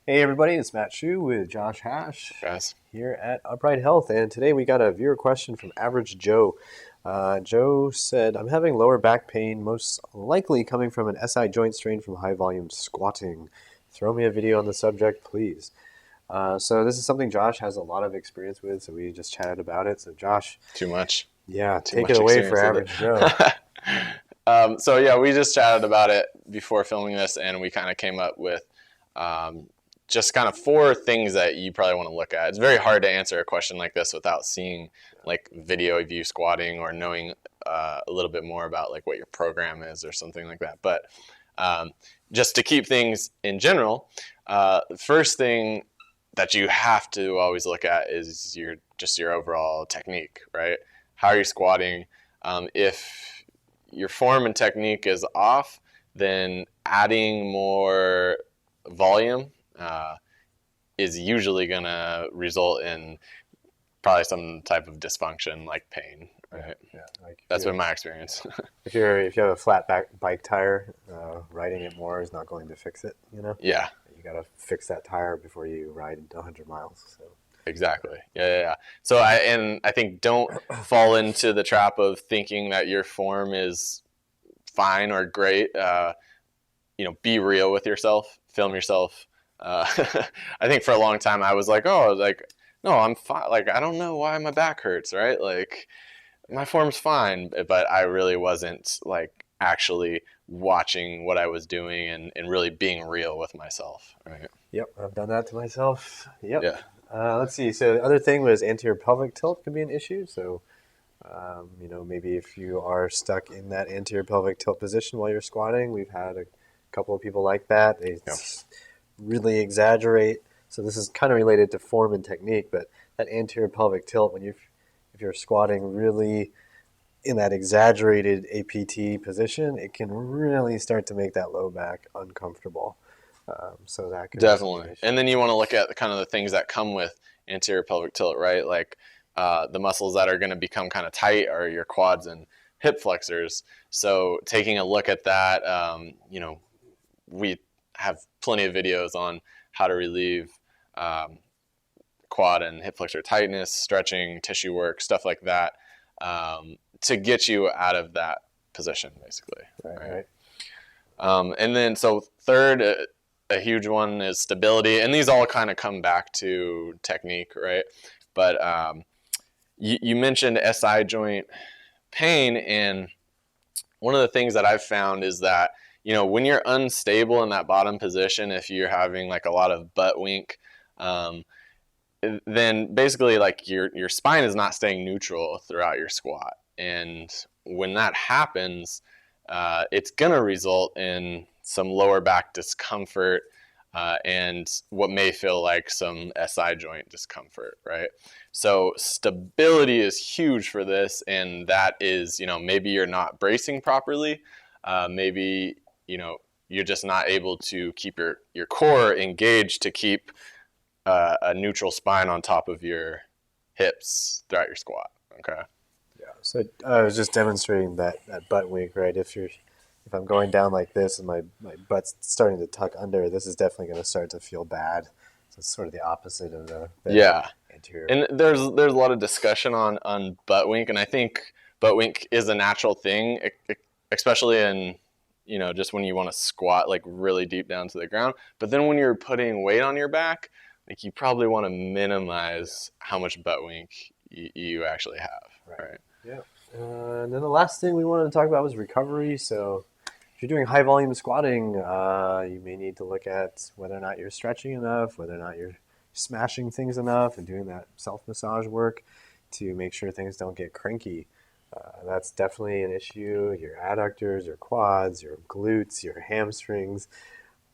Hey everybody, it's Matt Shu with Josh Hash Guys. here at Upright Health, and today we got a viewer question from Average Joe. Joe said, I'm having lower back pain, most likely coming from an SI joint strain from high volume squatting. Throw me a video on the subject, please. So this is something Josh has a lot of experience with, so we just chatted about it. So Josh, Too much. yeah, Too take it much away for experience with Average Joe. it. So yeah, we just chatted about it before filming this, and we kind of came up with just kind of 4 things that you probably want to look at. It's very hard to answer a question like this without seeing like video of you squatting or knowing a little bit more about like what your program is or something like that. But just to keep things in general, the first thing that you have to always look at is your overall technique, right? How are you squatting? If your form and technique is off, then adding more volume is usually going to result in probably some type of dysfunction like pain, right? Yeah, like That's been my experience. if you have a flat bike tire, riding it more is not going to fix it. Yeah, You got to fix that tire before you ride 100 miles. So. exactly. Yeah. So I think don't fall into the trap of thinking that your form is fine or great. Be real with yourself. Film yourself. I think for a long time I was like, no, I'm fine. Like, I don't know why my back hurts, right? Like, my form's fine, but I really wasn't like actually watching what I was doing and really being real with myself, right? Yep, I've done that to myself. Yep. Yeah. Let's see. So the other thing was anterior pelvic tilt could be an issue. So, maybe if you are stuck in that anterior pelvic tilt position while you're squatting, we've had a couple of people like that. They really exaggerate. So this is kind of related to form and technique, but that anterior pelvic tilt, if you're squatting really in that exaggerated APT position, it can really start to make that low back uncomfortable. So that could Definitely. And then you want to look at kind of the things that come with anterior pelvic tilt, right? Like the muscles that are going to become kind of tight are your quads and hip flexors. So taking a look at that, we have plenty of videos on how to relieve quad and hip flexor tightness, stretching, tissue work, stuff like that, to get you out of that position, basically. Right. And then, so third, a huge one is stability, and these all kind of come back to technique, right? But you mentioned SI joint pain, and one of the things that I've found is that when you're unstable in that bottom position, if you're having like a lot of butt wink, then basically like your spine is not staying neutral throughout your squat, and when that happens, it's going to result in some lower back discomfort and what may feel like some SI joint discomfort, right? So stability is huge for this, and that is, maybe you're not bracing properly, maybe, you're just not able to keep your core engaged to keep a neutral spine on top of your hips throughout your squat, okay? Yeah. So I was just demonstrating that butt wink, right? If I'm going down like this and my butt's starting to tuck under, this is definitely going to start to feel bad. So it's sort of the opposite of the anterior. And there's a lot of discussion on butt wink, and I think butt wink is a natural thing, especially in just when you want to squat like really deep down to the ground. But then when you're putting weight on your back, like you probably want to minimize how much butt wink you actually have, right? Yeah. And then the last thing we wanted to talk about was recovery. So if you're doing high volume squatting, you may need to look at whether or not you're stretching enough, whether or not you're smashing things enough, and doing that self-massage work to make sure things don't get cranky. That's definitely an issue. Your adductors, your quads, your glutes, your hamstrings,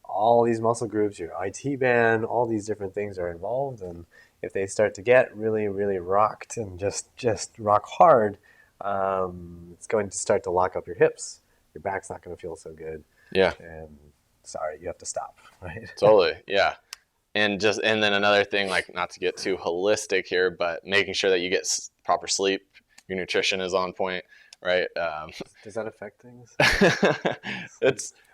all these muscle groups, your IT band, all these different things are involved. And if they start to get really, really rocked and just rock hard, it's going to start to lock up your hips. Your back's not going to feel so good. Yeah. And sorry, you have to stop, right? Totally. Yeah. And then another thing, like not to get too holistic here, but making sure that you get proper sleep, your nutrition is on point, right? Does that affect things?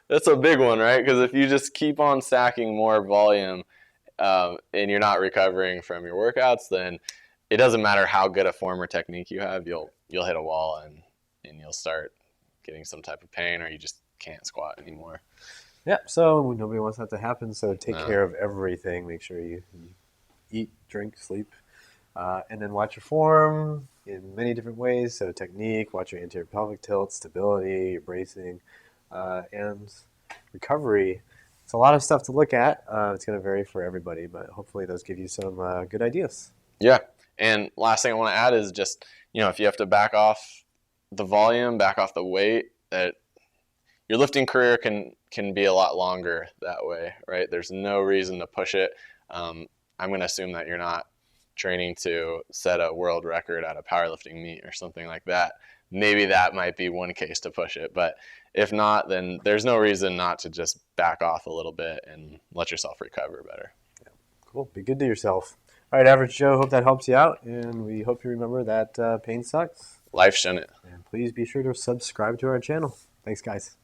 That's a big one, right? Because if you just keep on stacking more volume and you're not recovering from your workouts, then it doesn't matter how good a form or technique you have, you'll hit a wall and you'll start getting some type of pain, or you just can't squat anymore. Yeah, so nobody wants that to happen. So take No. care of everything. Make sure you eat, drink, sleep, and then watch your form in many different ways. So technique, watch your anterior pelvic tilt, stability, your bracing, and recovery. It's a lot of stuff to look at. It's going to vary for everybody, but hopefully those give you some good ideas. Yeah. And last thing I want to add is just, if you have to back off the volume, back off the weight, that your lifting career can be a lot longer that way, right? There's no reason to push it. I'm going to assume that you're not training to set a world record at a powerlifting meet or something like that. Maybe that might be one case to push it, but if not, then there's no reason not to just back off a little bit and let yourself recover better. Yeah. Cool. Be good to yourself. All right, Average Joe, hope that helps you out, and we hope you remember that pain sucks. Life shouldn't. And please be sure to subscribe to our channel. Thanks, guys.